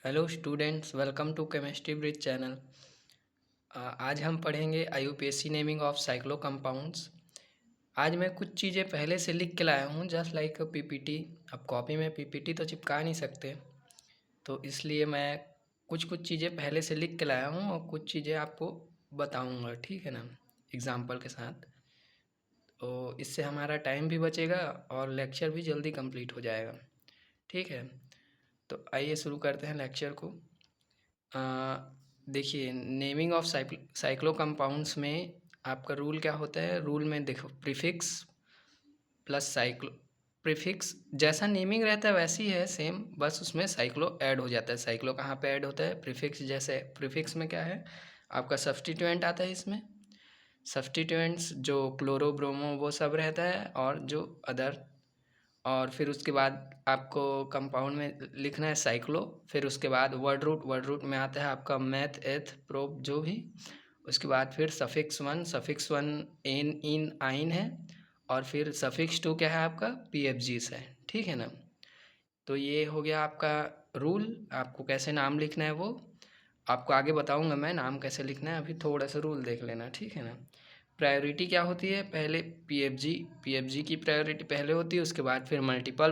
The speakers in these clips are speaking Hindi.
Hello students, welcome to chemistry bridge channel. आज हम पढ़ेंगे IUPAC naming of cyclo compounds. आज मैं कुछ चीज़ें पहले से लिख के लाया हूँ, जस्ट लाइक पीपीटी। अब कॉपी में पीपीटी तो चिपका नहीं सकते, तो इसलिए मैं कुछ कुछ चीज़ें पहले से लिख के लाया हूँ और कुछ चीज़ें आपको बताऊँगा, ठीक है ना, एग्जाम्पल के साथ। तो इससे हमारा टाइम भी बचेगा और लेक्चर भी जल्दी कंप्लीट हो जाएगा, ठीक है। तो आइए शुरू करते हैं लेक्चर को। देखिए, नेमिंग ऑफ साइक्लो कंपाउंड्स में आपका रूल क्या होता है। रूल में देखो, प्रीफिक्स प्लस साइक्लो। प्रीफिक्स जैसा नेमिंग रहता है वैसी है सेम, बस उसमें साइक्लो ऐड हो जाता है। साइक्लो कहाँ पे ऐड होता है? प्रीफिक्स जैसे। प्रीफिक्स में क्या है आपका? सब्स्टिट्यूएंट आता है इसमें। सब्स्टिट्यूएंट्स जो क्लोरो ब्रोमो वो सब रहता है, और जो अदर। और फिर उसके बाद आपको कंपाउंड में लिखना है साइक्लो। फिर उसके बाद वर्ड रूट में आता है आपका मैथ, एथ, प्रोप, जो भी। उसके बाद फिर सफिक्स वन एन, इन, आइन है। और फिर सफिक्स टू क्या है आपका? पीएफजीस है, ठीक है ना। तो ये हो गया आपका रूल। आपको कैसे नाम लिखना है वो आपको आगे बताऊंगा मैं, नाम कैसे लिखना है। अभी थोड़ा सा रूल देख लेना, ठीक है ना। प्रायोरिटी क्या होती है? पहले पीएफजी की प्रायोरिटी पहले होती है, उसके बाद फिर मल्टीपल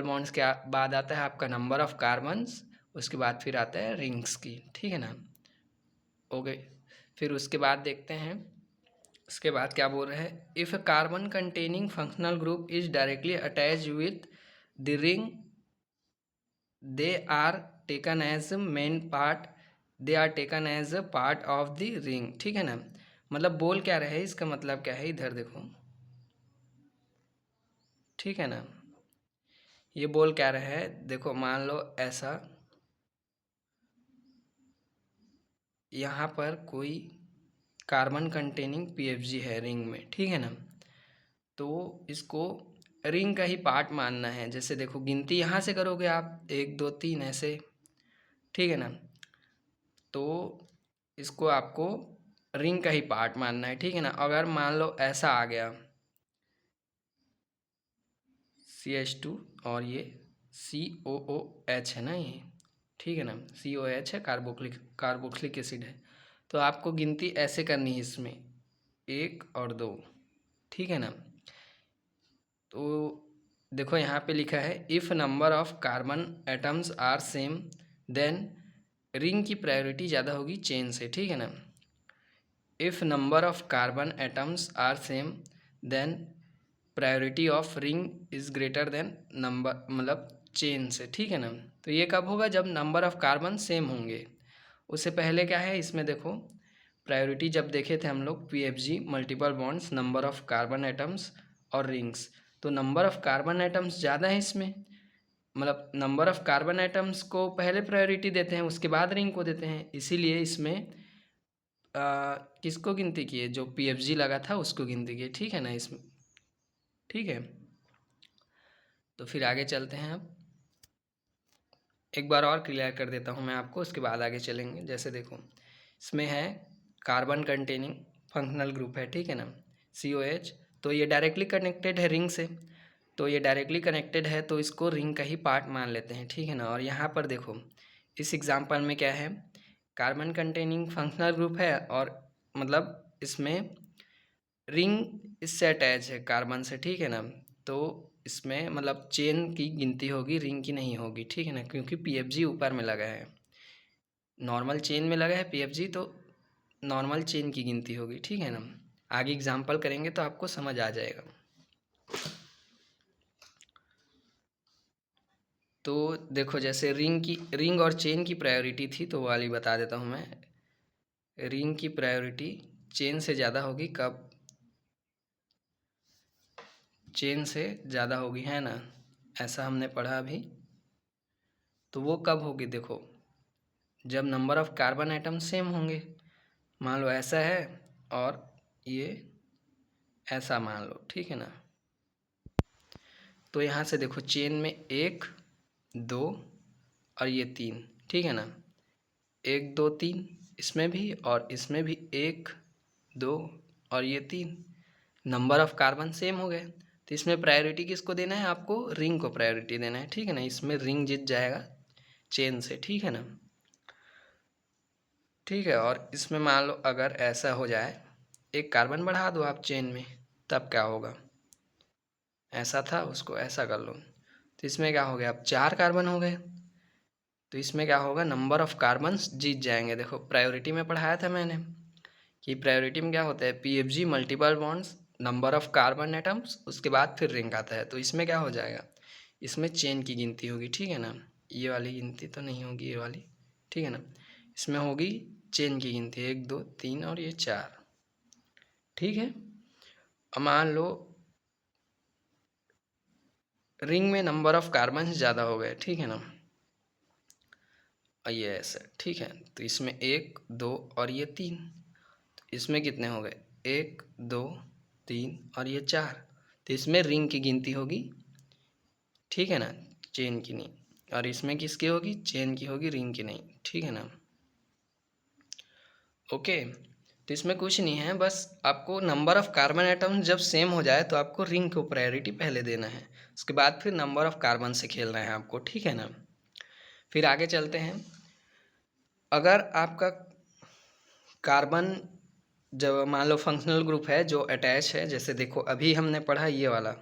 बॉन्ड्स के बाद आता है आपका नंबर ऑफ कार्बन्स। उसके बाद फिर आता है रिंग्स की, ठीक है ना। ओके, फिर उसके बाद देखते हैं। उसके बाद क्या बोल रहे हैं? If a carbon containing functional group is directly attach with the ring, they are taken as main part, they are taken as a part of the ring, ठीक है ना। मतलब बोल क्या रहे हैं, इसका मतलब क्या है, इधर देखो, ठीक है ना। ये बोल क्या रहे हैं, देखो मान लो ऐसा, यहाँ पर कोई कार्बन कंटेनिंग पीएफजी है रिंग में, ठीक है ना। तो इसको रिंग का ही पार्ट मानना है। जैसे देखो, गिनती यहाँ से करोगे आप, 1 2 3 ऐसे, ठीक है ना। तो इसको आपको रिंग का ही पार्ट मानना है, ठीक है ना। अगर मान लो ऐसा आ गया CH2 और ये COOH है ना, ये ठीक है ना, COH है, कार्बोक्सिलिक एसिड है। तो आपको गिनती ऐसे करनी है इसमें, 1 और 2, ठीक है ना। तो देखो यहाँ पे लिखा है, if number of carbon atoms are same then ring की प्रायोरिटी ज़्यादा होगी चेन से, ठीक है ना। If number of carbon atoms are same then priority of ring is greater than number, मतलब चेन से, ठीक है ना। तो ये कब होगा? जब नंबर ऑफ कार्बन सेम होंगे। उससे पहले क्या है इसमें देखो, प्रायोरिटी जब देखे थे हम लोग, PFG, multiple bonds, number of carbon atoms और रिंग्स। तो नंबर ऑफ कार्बन एटम्स ज़्यादा है इसमें, मतलब नंबर ऑफ कार्बन एटम्स को पहले प्रायोरिटी देते हैं, उसके बाद रिंग को देते हैं। इसीलिए इसमें किसको गिनती की है? जो पीएफजी लगा था उसको गिनती की है, ठीक है ना इसमें, ठीक है। तो फिर आगे चलते हैं। अब एक बार और क्लियर कर देता हूँ मैं आपको, उसके बाद आगे चलेंगे। जैसे देखो, इसमें है कार्बन कंटेनिंग फंक्शनल ग्रुप है, ठीक है ना, COH। तो ये डायरेक्टली कनेक्टेड है रिंग से, तो ये डायरेक्टली कनेक्टेड है तो इसको रिंग का ही पार्ट मान लेते हैं, ठीक है ना। और यहाँ पर देखो, इस एग्जाम्पल में क्या है, कार्बन कंटेनिंग फंक्शनल ग्रुप है, और मतलब इसमें रिंग इससे अटैच है कार्बन से, ठीक है ना। तो इसमें मतलब चेन की गिनती होगी, रिंग की नहीं होगी, ठीक है ना, क्योंकि पीएफजी ऊपर में लगा है, नॉर्मल चेन में लगा है पीएफजी, तो नॉर्मल चेन की गिनती होगी, ठीक है ना। आगे एग्जाम्पल करेंगे तो आपको समझ आ जाएगा। तो देखो, जैसे रिंग और चेन की प्रायोरिटी थी, तो वो वाली बता देता हूँ मैं। रिंग की प्रायोरिटी चेन से ज़्यादा होगी कब? चेन से ज़्यादा होगी, है ना, ऐसा हमने पढ़ा अभी। तो वो कब होगी? देखो, जब number of carbon atom same होंगे। मान लो ऐसा है और ये ऐसा मान लो, ठीक है ना। तो यहाँ से देखो, चेन में 1 2 और ये 3, ठीक है ना, 1 2 3, इसमें भी और इसमें भी 1 2 और ये 3, नंबर ऑफ कार्बन सेम हो गए। तो इसमें प्रायोरिटी किसको देना है? आपको रिंग को प्रायोरिटी देना है, ठीक है ना। इसमें रिंग जीत जाएगा, चेन से, ठीक है ना। ठीक है, और इसमें मान लो अगर ऐसा हो जाए, एक कार्बन बढ़ा दो आप चेन में, तब क्या होगा, ऐसा था उसको ऐसा कर लो, तो इसमें क्या हो गया, अब 4 कार्बन हो गए। तो इसमें क्या होगा, नंबर ऑफ कार्बन्स जीत जाएंगे। देखो प्रायोरिटी में पढ़ाया था मैंने कि प्रायोरिटी में क्या होता है, PFG multiple bonds, number of carbon atoms, उसके बाद फिर रिंग आता है। तो इसमें क्या हो जाएगा, इसमें चेन की गिनती होगी, ठीक है ना। ये वाली गिनती तो नहीं होगी, ये वाली, ठीक है ना। इसमें होगी चेन की गिनती, 1 2 3 और ये 4, ठीक है। अब मान लो रिंग में नंबर ऑफ कार्बन ज़्यादा हो गए, ठीक है ना, और ये ऐसा, ठीक है। तो इसमें 1 2 और ये 3, इसमें कितने हो गए, 1 2 3 और ये 4। तो इसमें रिंग की गिनती होगी, ठीक है ना, चेन की नहीं। और इसमें किसकी होगी, चेन की होगी, रिंग की नहीं, ठीक है ना। ओके, तो इसमें कुछ नहीं है, बस आपको नंबर ऑफ कार्बन एटम जब सेम हो जाए तो आपको रिंग को प्रायोरिटी पहले देना है, उसके बाद फिर नंबर ऑफ कार्बन से खेलना है आपको, ठीक है ना। फिर आगे चलते हैं। अगर आपका कार्बन जब मान लो फंक्शनल ग्रुप है जो अटैच है, जैसे देखो अभी हमने पढ़ा ये वाला,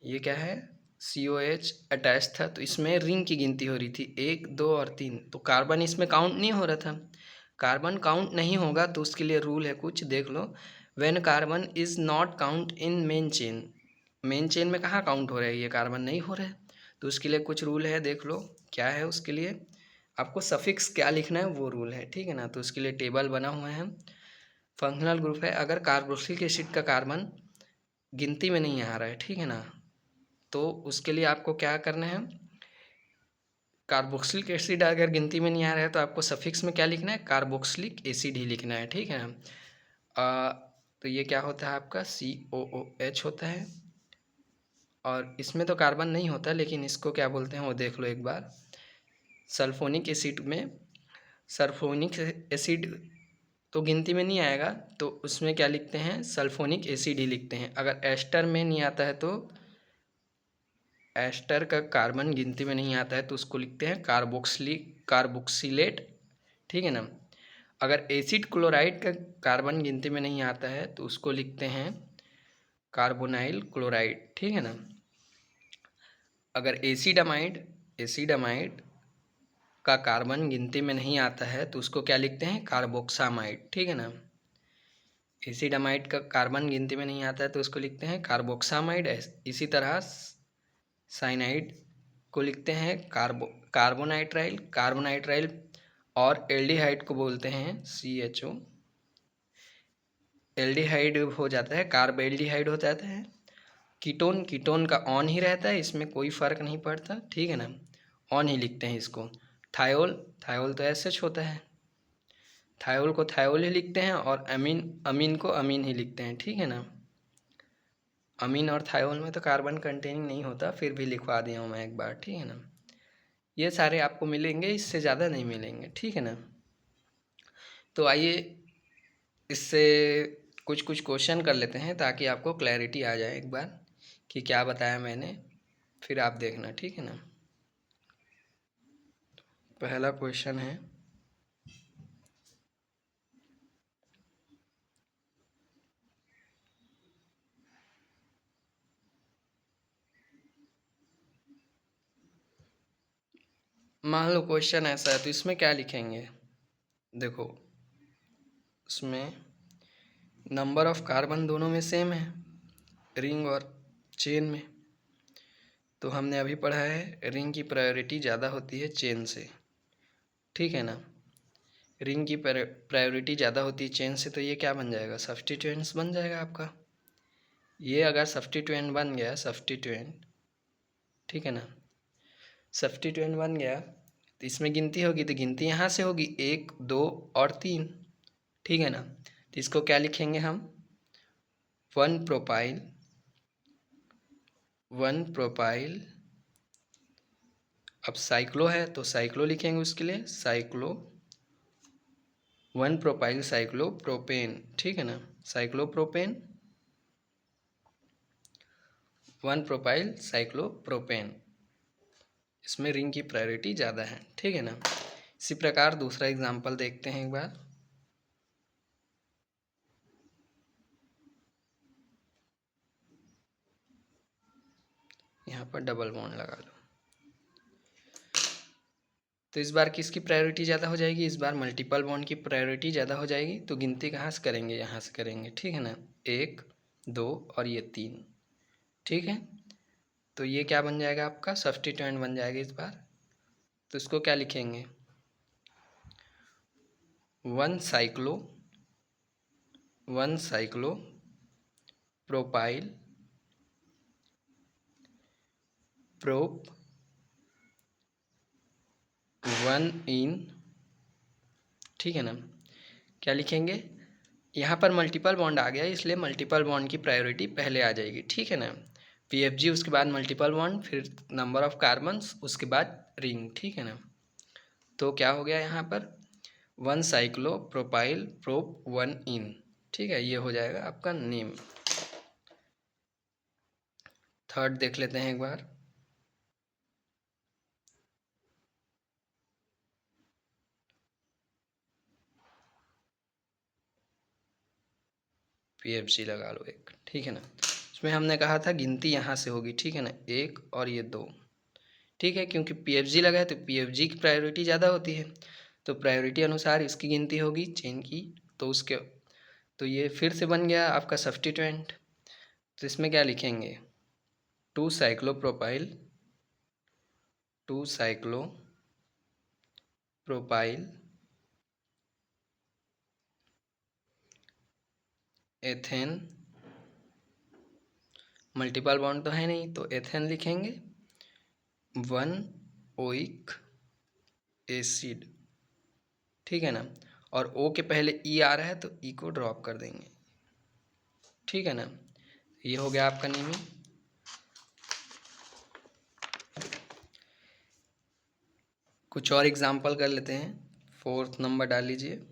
ये क्या है, COH अटैच था, तो इसमें रिंग की गिनती हो रही थी 1 2 और 3, तो कार्बन इसमें काउंट नहीं हो रहा था। कार्बन काउंट नहीं होगा तो उसके लिए रूल है कुछ, देख लो, when carbon is not count in main chain, main chain में कहाँ काउंट हो रहा है, ये कार्बन नहीं हो रहा है, तो उसके लिए कुछ रूल है, देख लो क्या है। उसके लिए आपको सफिक्स क्या लिखना है वो रूल है, ठीक है ना। तो उसके लिए टेबल बना हुआ है। फंक्शनल ग्रुप है, अगर कार्बोक्सिलिक एसिड का कार्बन गिनती में नहीं आ रहा है, ठीक है ना, तो उसके लिए आपको क्या करना है, कार्बोक्सिलिक एसिड अगर गिनती में नहीं आ रहा है तो आपको सफिक्स में क्या लिखना है, कार्बोक्सिलिक एसिड ही लिखना है, ठीक है ना। तो ये क्या होता है आपका COOH होता है, और इसमें तो कार्बन नहीं होता, लेकिन इसको क्या बोलते हैं वो देख लो एक बार। सल्फोनिक एसिड में, सल्फोनिक एसिड तो गिनती में नहीं आएगा, तो उसमें क्या लिखते हैं, सल्फोनिक एसिड ही लिखते हैं। अगर एस्टर में नहीं आता है तो एस्टर का कार्बन गिनती में नहीं आता है तो उसको लिखते हैं कार्बोक्सिलेट, ठीक है ना। अगर एसिड क्लोराइड का कार्बन गिनती में नहीं आता है तो उसको लिखते हैं कार्बोनाइल क्लोराइड, ठीक है ना। अगर एसिडामाइड का कार्बन गिनती में नहीं आता है तो उसको क्या लिखते हैं, कार्बोक्सामाइड, ठीक है ना। एसिडामाइड का कार्बन गिनती में नहीं आता है तो उसको लिखते हैं कार्बोक्सामाइड। इसी तरह साइनाइड को लिखते हैं कार्बोनाइट्राइल, और एल्डिहाइड को बोलते हैं CHO, एल्डिहाइड हो जाता है, कार्बेल्डिहाइड हो जाता है। कीटोन का ऑन ही रहता है, इसमें कोई फ़र्क नहीं पड़ता, ठीक है ना, ऑन ही लिखते हैं इसको। थायोल तो SH होता है, थायोल को थायोल ही लिखते हैं, और अमीन को अमीन ही लिखते हैं, ठीक है ना। अमीन और थायोल में तो कार्बन कंटेनिंग नहीं होता, फिर भी लिखवा दिया हूँ मैं एक बार, ठीक है ना। ये सारे आपको मिलेंगे, इससे ज़्यादा नहीं मिलेंगे, ठीक है ना। तो आइए इससे कुछ कुछ क्वेश्चन कर लेते हैं ताकि आपको क्लैरिटी आ जाए एक बार कि क्या बताया मैंने, फिर आप देखना, ठीक है ना। पहला क्वेश्चन है, मान लो क्वेश्चन ऐसा है तो इसमें क्या लिखेंगे, देखो इसमें नंबर ऑफ कार्बन दोनों में सेम है, रिंग और चेन में। तो हमने अभी पढ़ा है रिंग की प्रायोरिटी ज़्यादा होती है चेन से, ठीक है ना। रिंग की प्रायोरिटी ज़्यादा होती है चेन से, तो ये क्या बन जाएगा, सब्स्टिट्यूएंट्स बन जाएगा आपका। ये अगर सब्स्टिट्यूएंट बन गया, सब्स्टिट्यूएंट, ठीक है ना, सब्स्टिट्यूएंट बन गया तो इसमें गिनती होगी, तो गिनती यहाँ से होगी 1 2 और 3, ठीक है ना। तो इसको क्या लिखेंगे हम, 1 प्रोपाइल। अब साइक्लो है तो साइक्लो लिखेंगे, उसके लिए साइक्लो 1 प्रोपाइल साइक्लोप्रोपेन, ठीक है ना, साइक्लोप्रोपेन 1 प्रोपाइल साइक्लोप्रोपेन। इसमें रिंग की प्रायोरिटी ज़्यादा है, ठीक है ना। इसी प्रकार दूसरा एग्जाम्पल देखते हैं एक बार। यहाँ पर डबल बॉन्ड लगा लो, तो इस बार किसकी प्रायोरिटी ज़्यादा हो जाएगी, इस बार मल्टीपल बॉन्ड की प्रायोरिटी ज़्यादा हो जाएगी। तो गिनती कहाँ से करेंगे, यहाँ से करेंगे, ठीक है ना। 1 2 और ये 3, ठीक है। तो ये क्या बन जाएगा, आपका सब्स्टिट्यूएंट बन जाएगा इस बार। तो इसको क्या लिखेंगे, 1 साइक्लो प्रोपाइल प्रोप 1 इन, ठीक है ना। क्या लिखेंगे, यहाँ पर मल्टीपल बॉन्ड आ गया इसलिए मल्टीपल बॉन्ड की प्रायोरिटी पहले आ जाएगी, ठीक है ना। PFG उसके बाद मल्टीपल बॉन्ड, फिर नंबर ऑफ कार्बन्स, उसके बाद रिंग, ठीक है ना। तो क्या हो गया यहाँ पर, 1 साइक्लो प्रोपाइल प्रोप 1 इन, ठीक है। ये हो जाएगा आपका नेम। थर्ड देख लेते हैं एक बार। PFG लगा लो एक, ठीक है ना। इसमें हमने कहा था गिनती यहाँ से होगी, ठीक है ना, 1 और ये 2, ठीक है। क्योंकि PFG लगा है तो PFG की प्रायोरिटी ज़्यादा होती है, तो प्रायोरिटी अनुसार इसकी गिनती होगी चेन की। तो उसके, तो ये फिर से बन गया आपका सब्स्टिट्यूएंट। तो इसमें क्या लिखेंगे, 2 cyclo propyl ethane, multiple bond तो है नहीं तो एथेन लिखेंगे, 1 ओइक एसिड, ठीक है ना। और O के पहले E आ रहा है तो E को ड्रॉप कर देंगे, ठीक है ना। ये हो गया आपका नेमी। कुछ और एग्जाम्पल कर लेते हैं। 4th नंबर डाल लीजिए।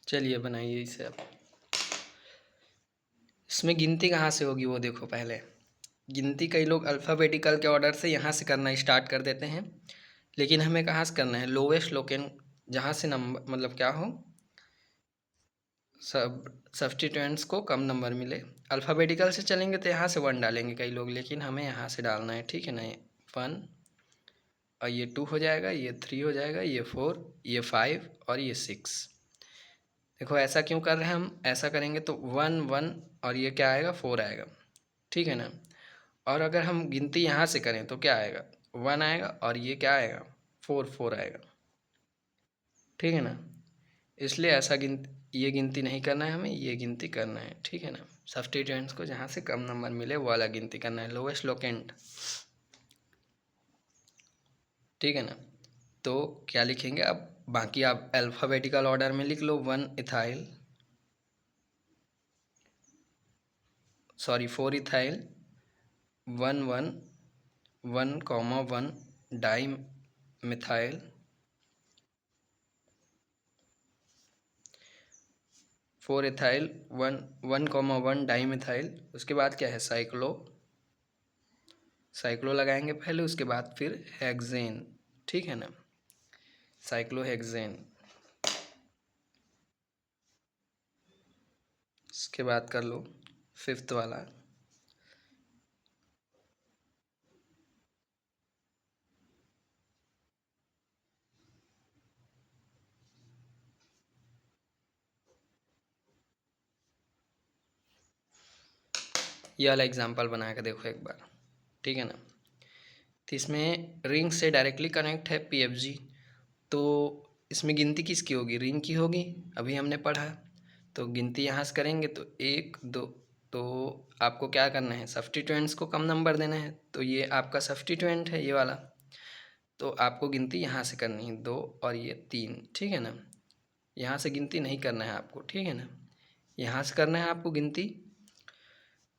चलिए बनाइए इसे अब। इसमें गिनती कहाँ से होगी वो देखो पहले। गिनती कई लोग अल्फ़ाबेटिकल के ऑर्डर से यहाँ से करना स्टार्ट कर देते हैं, लेकिन हमें कहाँ से करना है, लोवेस्ट लोकेन, जहाँ से नंबर मतलब क्या हो, सब सब्स्टिट्यूएंट्स को कम नंबर मिले। अल्फ़ाबेटिकल से चलेंगे तो यहाँ से 1 डालेंगे कई लोग, लेकिन हमें यहाँ से डालना है, ठीक है ना। 1 और ये 2 हो जाएगा, ये 3 हो जाएगा, ये 4, ये 5 और ये 6। देखो ऐसा क्यों कर रहे हैं हम, ऐसा करेंगे तो 1 1 और ये क्या आएगा, 4 आएगा, ठीक है ना। और अगर हम गिनती यहाँ से करें तो क्या आएगा, 1 आएगा और ये क्या आएगा, 4 4 आएगा, ठीक है ना। इसलिए ऐसा ये गिनती नहीं करना है हमें, ये गिनती करना है, ठीक है ना। सब्स्टिट्यूएंट्स को जहाँ से कम नंबर मिले वो वाला गिनती करना है, लोवेस्ट लोकेंट, ठीक है ना। तो क्या लिखेंगे अब, बाकी आप अल्फ़ाबेटिकल ऑर्डर में लिख लो। 4 ethyl 1 1 1 1 di methyl 4 ethyl 1 1 1 di methyl. उसके बाद क्या है, साइक्लो लगाएंगे पहले, उसके बाद फिर हेक्सेन, ठीक है ना, साइक्लोहेक्सेन। इसके बाद कर लो 5th वाला, ये वाला एग्जाम्पल बना के देखो एक बार, ठीक है ना। तो इसमें रिंग से डायरेक्टली कनेक्ट है PFG, तो इसमें गिनती किसकी होगी, रिंग की होगी, अभी हमने पढ़ा। तो गिनती यहाँ से करेंगे तो 1 2, तो आपको क्या करना है, सब्स्टिट्यूएंट्स को कम नंबर देना है, तो ये आपका सब्स्टिट्यूएंट है ये वाला। तो आपको गिनती यहाँ से करनी है, 2 और ये 3, ठीक है ना। यहाँ से गिनती नहीं करना है आपको, ठीक है ना, यहाँ से करना है आपको गिनती।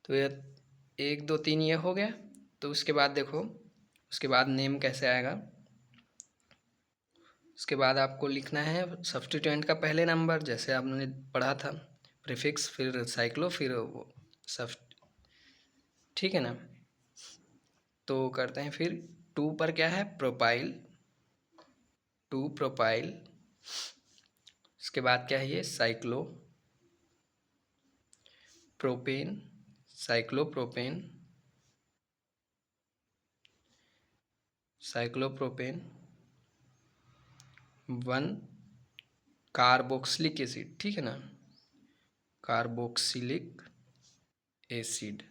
तो ये 1 2 3 ये हो गया, तो उसके बाद देखो, उसके बाद नेम कैसे आएगा। उसके बाद आपको लिखना है सब्स्टिट्यूएंट का पहले नंबर, जैसे आपने पढ़ा था, प्रीफिक्स फिर साइक्लो फिर वो सब, ठीक है ना। तो करते हैं फिर, 2 पर क्या है, प्रोपाइल, 2 प्रोपाइल। उसके बाद क्या है ये, cyclo propane, cyclopropane, cyclopropane, 1 carboxylic acid, ठीक है ना, कार्बोक्सिलिक एसिड।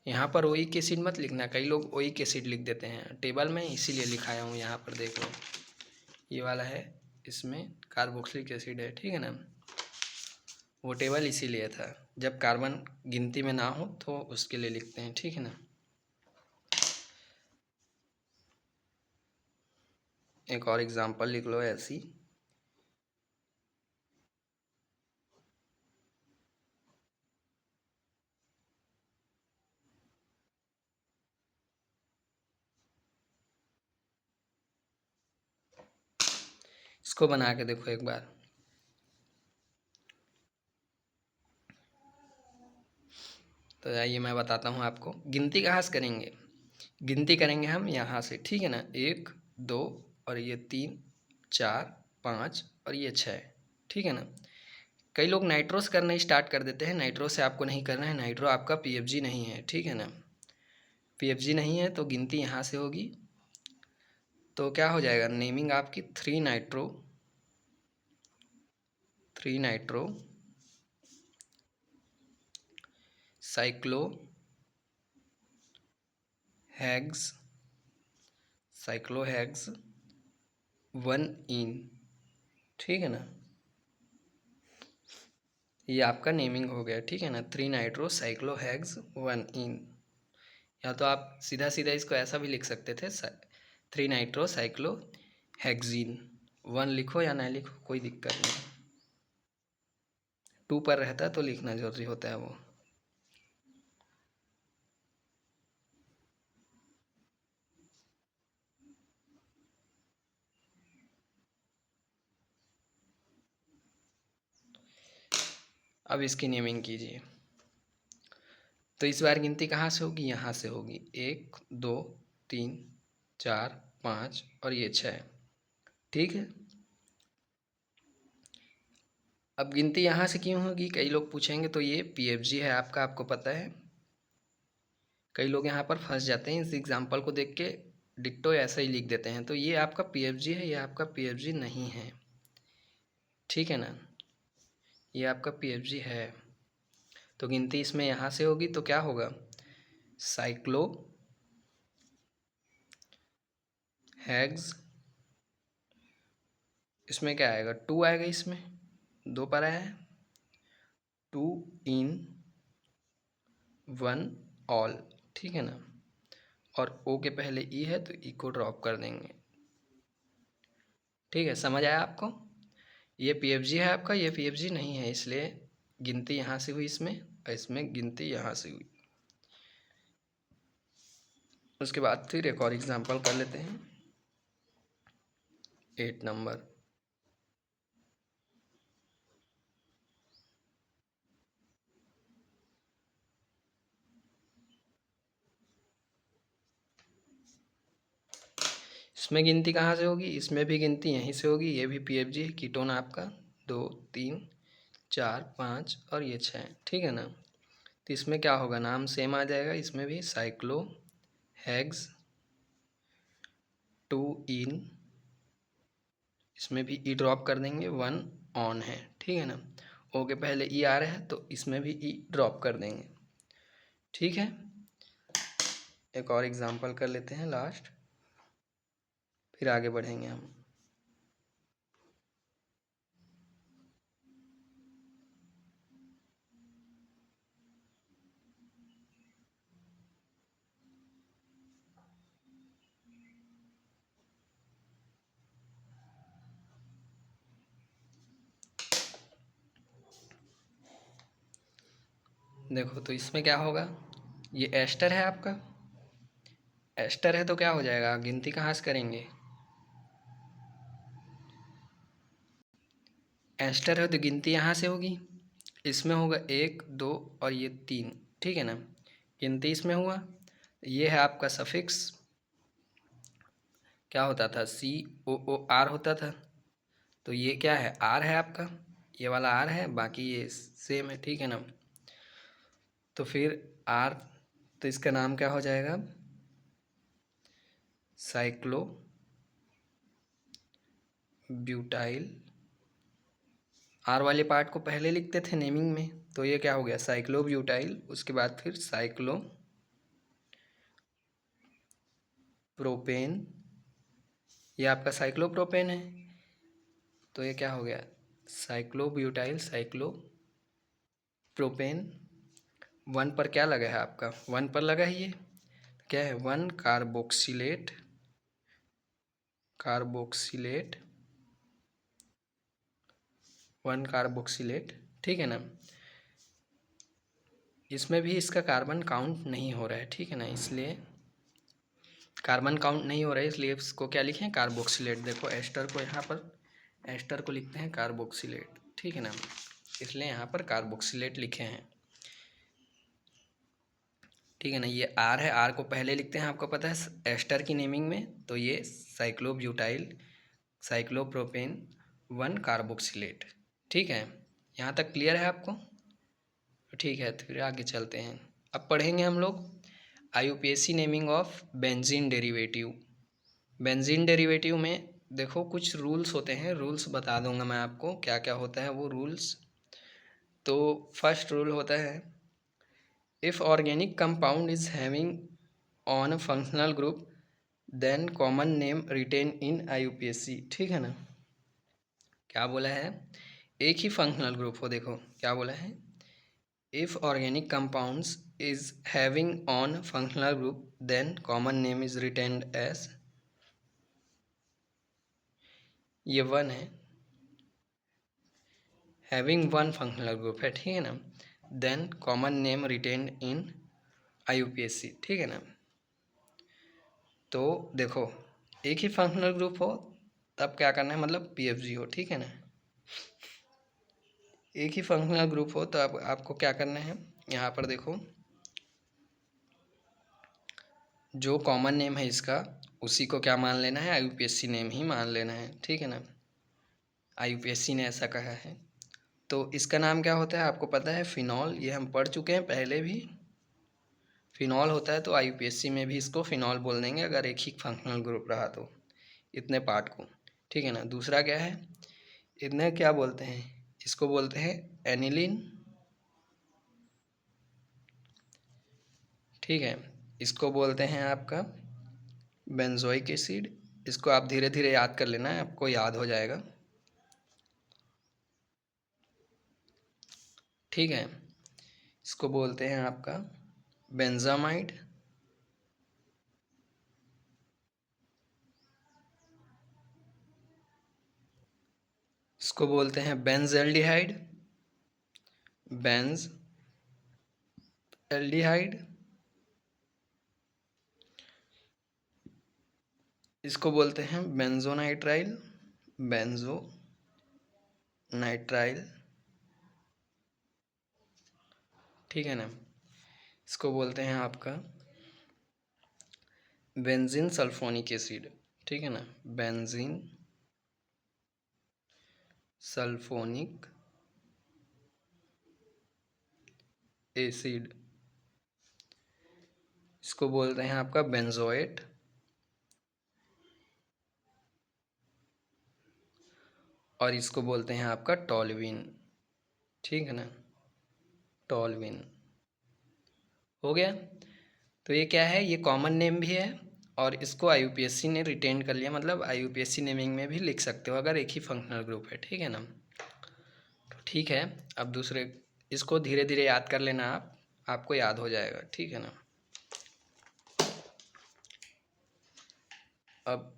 यहाँ पर ओइक एसिड मत लिखना, कई लोग ओइक एसिड लिख देते हैं टेबल में, इसीलिए लिखाया हूँ यहाँ पर, देख लो ये वाला है, इसमें कार्बोक्सिलिक एसिड है, ठीक है ना। वो टेबल इसीलिए था, जब कार्बन गिनती में ना हो तो उसके लिए लिखते हैं, ठीक है ना। एक और एग्जांपल लिख लो ऐसी, इसको बना के देखो एक बार। तो आइए मैं बताता हूँ आपको, गिनती कहाँ से करेंगे, गिनती करेंगे हम यहाँ से, ठीक है ना, 1 2 और ये 3 4 5 और ये 6, ठीक है ना। कई लोग नाइट्रो से करना स्टार्ट कर देते हैं, नाइट्रो से आपको नहीं करना है, नाइट्रो आपका पीएफजी नहीं है, ठीक है ना, पीएफजी नहीं है तो गिनती यहाँ से होगी। तो क्या हो जाएगा, नेमिंग आपकी 3 नाइट्रो, 3 नाइट्रो साइक्लो हैग्स, साइक्लो हैग्स 1 इन, ठीक है ना। ये आपका नेमिंग हो गया, ठीक है ना, 3 नाइट्रो साइक्लो हैग्स 1 इन। या तो आप सीधा सीधा इसको ऐसा भी लिख सकते थे, 3 नाइट्रो साइक्लो हेक्जीन 1 लिखो या ना लिखो कोई दिक्कत नहीं, 2 पर रहता है तो लिखना जरूरी होता है वो। अब इसकी नेमिंग कीजिए। तो इस बार गिनती कहाँ से होगी, यहाँ से होगी, 1 2 3 4 5 और ये 6, ठीक है। अब गिनती यहाँ से क्यों होगी, कई लोग पूछेंगे, तो ये पीएफजी है आपका, आपको पता है। कई लोग यहाँ पर फंस जाते हैं, इस एग्जाम्पल को देख के डिट्टो ऐसा ही लिख देते हैं, तो ये आपका पीएफजी है, ये आपका पीएफजी नहीं है, ठीक है ना, ये आपका पीएफजी है। तो गिनती इसमें यहाँ से होगी, तो क्या होगा, साइक्लो हैग्स, इसमें क्या आएगा, 2 आएगा, इसमें 2 पर आया है, 2 इन 1 ऑल, ठीक है ना। और ओ के पहले ई है तो ई को ड्रॉप कर देंगे, ठीक है, समझ आया आपको। ये पीएफजी है आपका, ये पीएफजी नहीं है, इसलिए गिनती यहाँ से हुई इसमें, और इसमें गिनती यहाँ से हुई। उसके बाद फिर एक और एग्जांपल कर लेते हैं, 8 नंबर। इसमें गिनती कहाँ से होगी, इसमें भी गिनती यहीं से होगी, ये भी पीएफजी है, कीटोन आपका 2 3 4 5 और ये 6, ठीक है ना। तो इसमें क्या होगा, नाम सेम आ जाएगा, इसमें भी साइक्लो हैग्स 2 इन, इसमें भी ई ड्रॉप कर देंगे, 1 ऑन है, ठीक है ना। ओ के पहले ई आ रहा है तो इसमें भी ई ड्रॉप कर देंगे, ठीक है। एक और एग्जांपल कर लेते हैं लास्ट, फिर आगे बढ़ेंगे हम। देखो तो इसमें क्या होगा, ये एस्टर है आपका, एस्टर है तो क्या हो जाएगा, गिनती कहाँ से करेंगे, एस्टर है तो गिनती यहाँ से होगी, इसमें होगा 1 2 और ये 3, ठीक है ना, गिनती इसमें हुआ। ये है आपका सफिक्स, क्या होता था, COOR होता था, तो ये क्या है, R है आपका, ये वाला R है, बाकी ये सेम है, ठीक है ना। तो फिर R, तो इसका नाम क्या हो जाएगा, साइक्लो ब्यूटाइल। आर वाले पार्ट को पहले लिखते थे नेमिंग में, तो ये क्या हो गया, साइक्लो ब्यूटाइल, उसके बाद फिर साइक्लो प्रोपेन, ये आपका साइक्लो प्रोपेन है, तो ये क्या हो गया, साइक्लो ब्यूटाइल साइक्लो प्रोपेन। 1 पर क्या लगा है आपका, 1 पर लगा है, ये क्या है, 1 कार्बोक्सिलेट, कार्बोक्सिलेट 1 कार्बोक्सिलेट, ठीक है ना। इसमें भी इसका कार्बन काउंट नहीं हो रहा है, ठीक है ना, इसलिए कार्बन काउंट नहीं हो रहा है, इसलिए इसको क्या लिखें, कार्बोक्सिलेट। देखो एस्टर को यहाँ पर, एस्टर को लिखते हैं कार्बोक्सिलेट, ठीक है ना, इसलिए यहाँ पर कार्बोक्सिलेट लिखे हैं, ठीक है ना। ये आर है, आर को पहले लिखते हैं, आपको पता है एस्टर की नेमिंग में, तो ये साइक्लोब्यूटाइल साइक्लोप्रोपेन 1 कार्बोक्सिलेट, ठीक है। यहाँ तक क्लियर है आपको, ठीक है। तो फिर आगे चलते हैं, अब पढ़ेंगे हम लोग IUPAC naming of benzene derivative. Benzene derivative में देखो कुछ रूल्स होते हैं, रूल्स बता दूंगा मैं आपको क्या क्या होता है वो रूल्स। तो फर्स्ट रूल होता है, if organic compound is having on functional group then common name retain in IUPAC, ठीक है ना। क्या बोला है, एक ही फंक्शनल ग्रुप हो, देखो क्या बोला है, if organic compounds is having on functional group then common name is retained as, ये 1 है, हैविंग 1 फंक्शनल ग्रुप है, ठीक है ना, then common name retained in IUPAC, ठीक है ना। तो देखो एक ही फंक्शनल ग्रुप हो तब क्या करना है, मतलब PFG हो, ठीक है ना, एक ही फंक्शनल ग्रुप हो तो अब आपको क्या करना है, यहाँ पर देखो जो कॉमन नेम है इसका उसी को क्या मान लेना है, IUPAC नेम ही मान लेना है, ठीक है ना, IUPAC ने ऐसा कहा है। तो इसका नाम क्या होता है आपको पता है, फिनॉल, ये हम पढ़ चुके हैं पहले भी, फिनॉल होता है, तो IUPAC में भी इसको फिनॉल बोल देंगे अगर एक ही फंक्शनल ग्रुप रहा तो, इतने पार्ट को, ठीक है ना। दूसरा क्या है, इतने क्या बोलते हैं, इसको बोलते हैं एनिलीन, ठीक है, इसको बोलते हैं आपका बेंजोइक एसिड, इसको आप धीरे धीरे याद कर लेना है, आपको याद हो जाएगा, ठीक है। इसको बोलते हैं आपका बेंजामाइड, इसको बोलते हैं बेंजल्डिहाइड, बेंज एल्डिहाइड, इसको बोलते हैं बेंजोनाइट्राइल, बेंजोनाइट्राइल, ठीक है ना। इसको बोलते हैं आपका बेंजीन सल्फोनिक एसिड, ठीक है ना, बेंजीन सल्फोनिक एसिड, इसको बोलते हैं आपका बेंजोएट, और इसको बोलते हैं आपका टॉल्यूइन, ठीक है ना, टॉल्यूइन हो गया। तो ये क्या है, ये कॉमन नेम भी है और इसको IUPAC ने रिटेन कर लिया, मतलब IUPAC नेमिंग में भी लिख सकते हो अगर एक ही फंक्शनल ग्रुप है, ठीक है ना। तो ठीक है, अब दूसरे, इसको धीरे धीरे याद कर लेना आप, आपको याद हो जाएगा, ठीक है ना। अब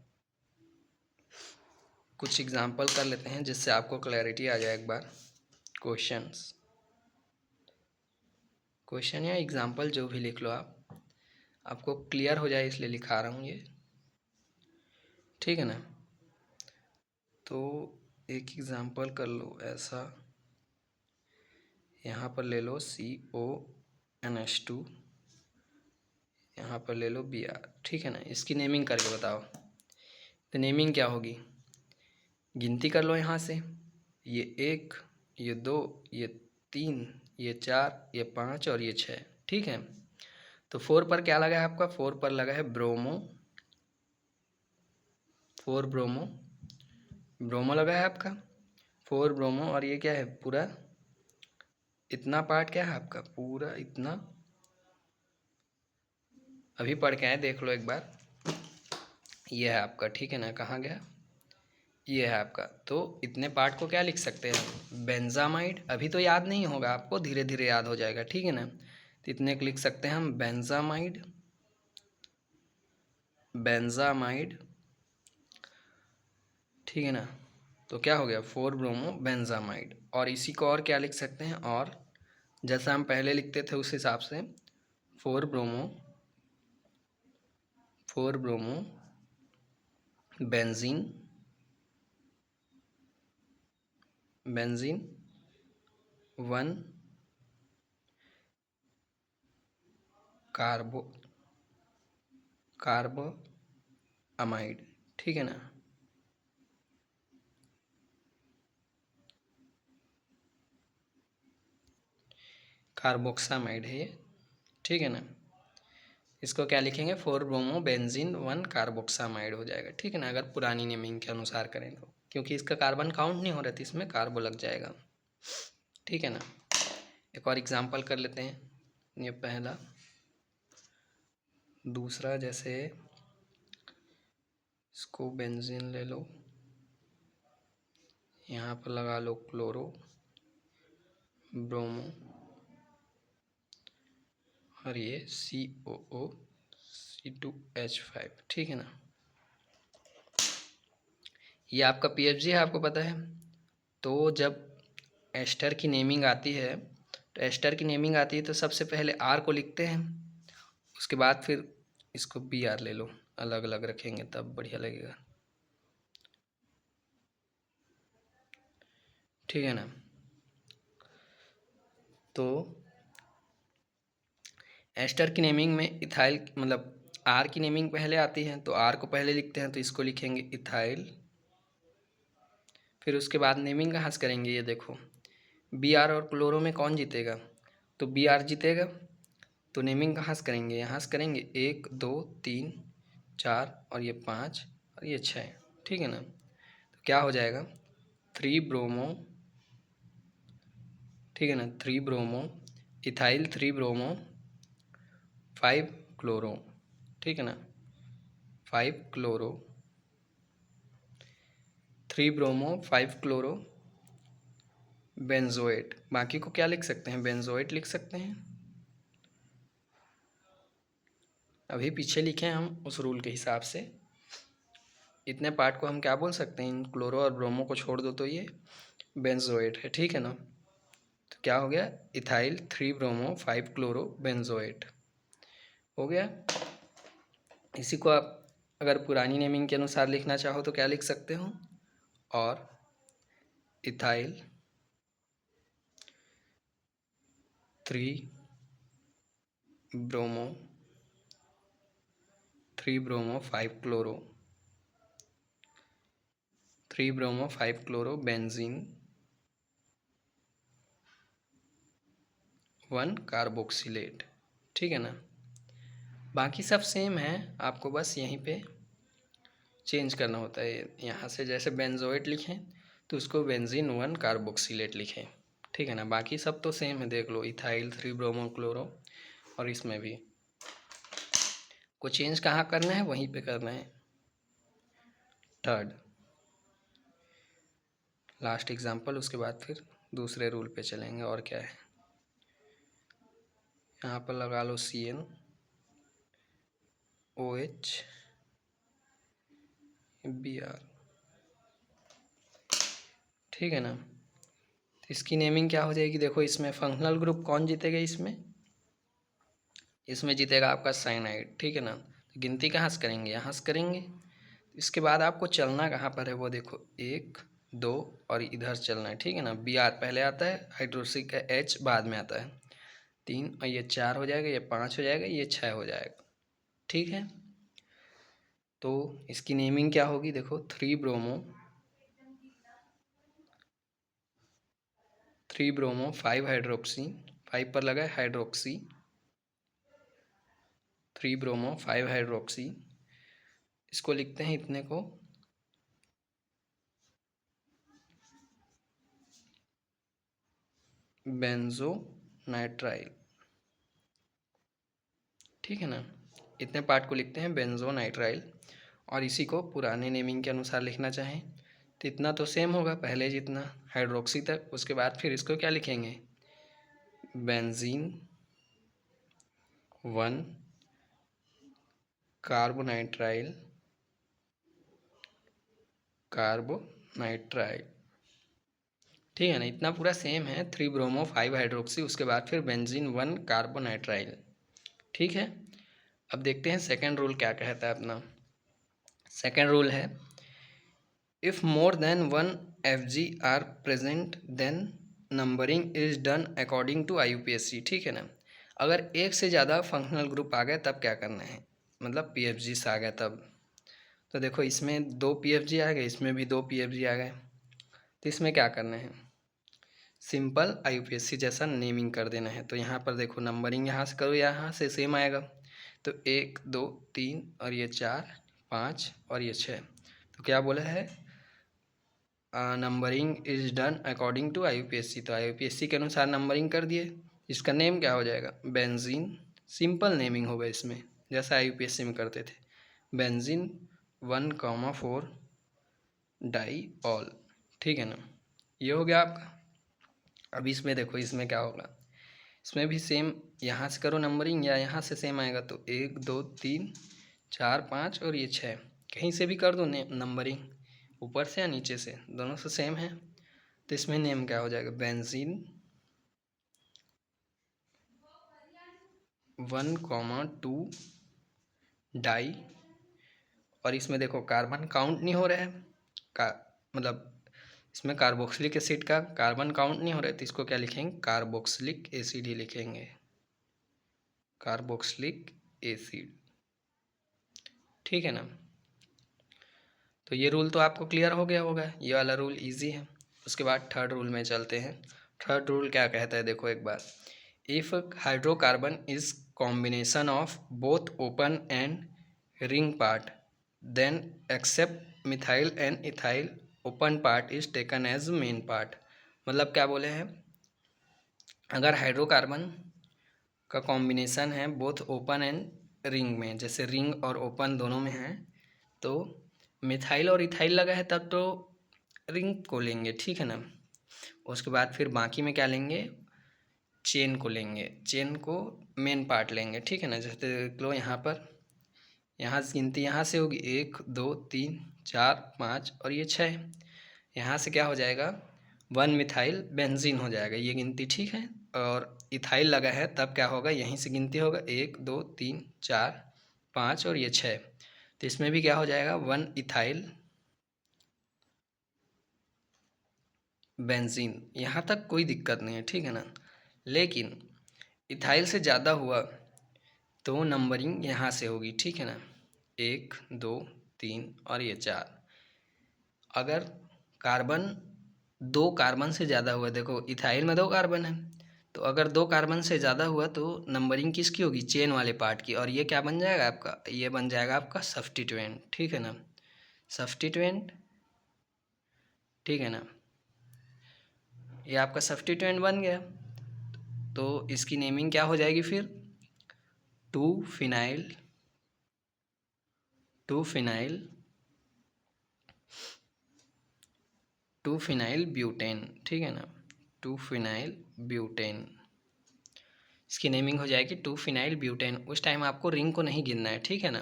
कुछ एग्जांपल कर लेते हैं जिससे आपको क्लैरिटी आ जाए एक बार, क्वेश्चन या एग्जांपल जो भी लिख लो आप। आपको क्लियर हो जाए इसलिए लिखा रहा हूँ ये, ठीक है ना। तो एक एग्जांपल कर लो ऐसा, यहाँ पर ले लो CONH2, यहाँ पर ले लो Br, ठीक है ना। इसकी नेमिंग करके बताओ। तो नेमिंग क्या होगी, गिनती कर लो यहाँ से, ये 1, ये 2, ये 3, ये 4, ये 5 और ये 6, ठीक है। तो 4 पर क्या लगा है आपका, 4 पर लगा है ब्रोमो, 4 ब्रोमो, ब्रोमो लगा है आपका 4 ब्रोमो। और ये क्या है, पूरा इतना पार्ट क्या है आपका, पूरा इतना, अभी पढ़ के आए, देख लो एक बार, ये है आपका, ठीक है ना। कहाँ गया, ये है आपका। तो इतने पार्ट को क्या लिख सकते हैं, बेंजामाइड। अभी तो याद नहीं होगा आपको, धीरे धीरे याद हो जाएगा, ठीक है ना। तो इतने को लिख सकते हैं हम बेंजामाइड, बेंजामाइड, ठीक है ना। तो क्या हो गया, 4 ब्रोमो बेंजामाइड। और इसी को और क्या लिख सकते हैं, और जैसा हम पहले लिखते थे उस हिसाब से 4 bromo, 4 bromo benzene, benzene 1 कार्बो, कार्बो amide, ठीक है ना। कार्बोक्सामाइड है ये, ठीक है ना। इसको क्या लिखेंगे, 4 ब्रोमो बेंजीन 1 कार्बोक्सामाइड हो जाएगा, ठीक है ना। अगर पुरानी नेमिंग के अनुसार करें तो, क्योंकि इसका कार्बन काउंट नहीं हो रहा था, इसमें कार्बो लग जाएगा, ठीक है ना। एक और एग्जांपल कर लेते हैं, ये पहला। दूसरा, जैसे इसको बेंजीन ले लो, यहाँ पर लगा लो क्लोरो, ब्रोमो, और ये COO C2H5, ठीक है ना। ये आपका PFG है, आपको पता है। तो जब एस्टर की नेमिंग आती है, तो एस्टर की नेमिंग आती है तो सबसे पहले R को लिखते हैं, उसके बाद फिर इसको BR ले लो, अलग अलग रखेंगे तब बढ़िया लगेगा, ठीक है ना। तो एस्टर की नेमिंग में इथाइल, मतलब R की नेमिंग पहले आती है, तो R को पहले लिखते हैं, तो इसको लिखेंगे इथाइल। फिर उसके बाद नेमिंग कहाँ से करेंगे, ये देखो, BR और क्लोरो में कौन जीतेगा, तो BR जीतेगा। तो नेमिंग कहाँ से करेंगे, यहाँ से करेंगे, 1 2 3 4 और ये 5 और ये 6, ठीक है ना। तो क्या हो जाएगा, 3 ब्रोमो, ठीक है ना, 3 ब्रोमो इथाइल, 3 ब्रोमो 5 क्लोरो, ठीक है ना, 5 क्लोरो, 3 ब्रोमो 5 क्लोरो बेंजोएट। बाकी को क्या लिख सकते हैं, बेंजोएट लिख सकते हैं। अभी पीछे लिखे हैं हम उस रूल के हिसाब से, इतने पार्ट को हम क्या बोल सकते हैं, इन क्लोरो और ब्रोमो को छोड़ दो तो ये बेंजोएट है, ठीक है ना। तो क्या हो गया, इथाइल 3 ब्रोमो 5 क्लोरो बेंजोएट हो गया। इसी को आप अगर पुरानी नेमिंग के अनुसार लिखना चाहो तो क्या लिख सकते हो, और ethyl 3 bromo 3 bromo 5 chloro 3 bromo 5 chloro benzene 1 carboxylate, ठीक है ना। बाकी सब सेम है, आपको बस यहीं पे चेंज करना होता है। यहाँ से जैसे बेंजोएट लिखें तो उसको बेंजीन 1 कार्बोक्सिलेट लिखें, ठीक है ना। बाकी सब तो सेम है, देख लो, इथाइल 3 ब्रोमो क्लोरो, और इसमें भी को चेंज कहाँ करना है, वहीं पे करना है। थर्ड लास्ट एग्जांपल, उसके बाद फिर दूसरे रूल पे चलेंगे। और क्या है, यहाँ पर लगा लो CnOH Br, ठीक है ना। तो इसकी नेमिंग क्या हो जाएगी, देखो इसमें फंक्शनल ग्रुप कौन जीतेगा, इसमें इसमें जीतेगा आपका साइनाइड, ठीक है ना। तो गिनती कहाँ से करेंगे, यहाँ से करेंगे। इसके बाद आपको चलना कहाँ पर है वो देखो, 1 2 और इधर चलना है, ठीक है ना। बी आर पहले आता है, हाइड्रोक्सी का एच बाद में आता है। 3 और ये 4 हो जाएगा, ये 5 हो जाएगा, ये 6 हो जाएगा, ठीक है। तो इसकी नेमिंग क्या होगी देखो, 3 ब्रोमो 5 हाइड्रोक्सी, 5 पर लगा है हाइड्रोक्सी, 3 ब्रोमो 5 हाइड्रोक्सी। इसको लिखते हैं इतने को बेंजो नाइट्राइल, ठीक है ना। इतने पार्ट को लिखते हैं बेंजो नाइट्राइल। और इसी को पुराने नेमिंग के अनुसार लिखना चाहें तो इतना तो सेम होगा पहले जितना, हाइड्रोक्सी तक। उसके बाद फिर इसको क्या लिखेंगे, बेंजीन 1 कार्बोनाइट्राइल ठीक है ना। इतना पूरा सेम है, 3 ब्रोमो 5 हाइड्रोक्सी, उसके बाद फिर बेंजीन 1 कार्बोनाइट्राइल, ठीक है। अब देखते हैं सेकेंड रूल क्या कहता है अपना। सेकेंड रूल है, if more than 1 Fg are present then numbering is done according to IUPAC, ठीक है ना। अगर एक से ज़्यादा फंक्शनल ग्रुप आ गए तब क्या करना है, मतलब PFGs आ गए तब। तो देखो इसमें 2 PFG आ गए, इसमें भी 2 PFG आ गए, तो इसमें क्या करना है, सिंपल IUPAC जैसा नेमिंग कर देना है। तो यहाँ पर देखो नंबरिंग यहाँ से करो, यहाँ से सेम आएगा। तो 1 2 3 और ये 4 5 और ये 6। तो क्या बोला है, numbering is done according to IUPAC। तो IUPAC के अनुसार नंबरिंग कर दिए। इसका नेम क्या हो जाएगा, बेंजीन, सिंपल नेमिंग होगा इसमें जैसा IUPAC में करते थे, बेंजीन 1,4 डाई ऑल, ठीक है ना। ये हो गया आपका। अब इसमें देखो इसमें क्या होगा, इसमें भी सेम, यहाँ से करो नंबरिंग या यहाँ से सेम आएगा। तो 1 2 3 4 5 और ये 6, कहीं से भी कर दो नंबरिंग, ऊपर से या नीचे से, दोनों से सेम है। तो इसमें नेम क्या हो जाएगा, बेंजीन 1,2 डाई। और इसमें देखो कार्बन काउंट नहीं हो रहा है, का मतलब इसमें कार्बोक्सिलिक एसिड का कार्बन काउंट नहीं हो रहा है, तो इसको क्या लिखेंगे, कार्बोक्सिलिक एसिड ही लिखेंगे, कार्बोक्सिलिक एसिड, ठीक है ना। तो ये रूल तो आपको क्लियर हो गया होगा, ये वाला रूल इजी है। उसके बाद थर्ड रूल में चलते हैं। थर्ड रूल क्या कहता है देखो एक बार, if hydrocarbon is combination of both open and ring part then except methyl and ethyl open part is taken as main part. मतलब क्या बोले हैं, अगर हाइड्रोकार्बन का कॉम्बिनेशन है बोथ ओपन एंड रिंग में, जैसे रिंग और ओपन दोनों में है, तो मिथाइल और इथाइल लगा है तब तो रिंग को लेंगे, ठीक है ना। उसके बाद फिर बाकी में क्या लेंगे, चेन को लेंगे, चेन को मेन पार्ट लेंगे, ठीक है ना। जैसे देख लो यहाँ पर, यहाँ से गिनती यहाँ से होगी 1 2 3 4 5 और ये 6। यहाँ से क्या हो जाएगा, 1 मिथाइल बेंजीन हो जाएगा, ये गिनती ठीक है। और इथाइल लगा है तब क्या होगा, यहीं से गिनती होगा 1 2 3 4 5 और ये 6। तो इसमें भी क्या हो जाएगा, 1 इथाइल बेंजीन, यहाँ तक कोई दिक्कत नहीं है, ठीक है ना। लेकिन इथाइल से ज़्यादा हुआ तो नंबरिंग यहाँ से होगी, ठीक है ना, 1 2 3 और ये 4। अगर कार्बन 2 कार्बन से ज़्यादा हुआ, देखो इथाइल में 2 कार्बन है, तो अगर 2 कार्बन से ज़्यादा हुआ तो नंबरिंग किसकी होगी, चेन वाले पार्ट की। और ये क्या बन जाएगा आपका, ये बन जाएगा आपका सब्स्टिट्यूएंट, ठीक है ना, सब्स्टिट्यूएंट, ठीक है ना। ये आपका सब्स्टिट्यूएंट बन गया। तो इसकी नेमिंग क्या हो जाएगी फिर, 2 फिनाइल 2 फिनाइल 2 फिनाइल ब्यूटेन, ठीक है ना, 2 फिनाइल ब्यूटेन। इसकी नेमिंग हो जाएगी 2 फिनाइल ब्यूटेन। उस टाइम आपको रिंग को नहीं गिनना है, ठीक है ना,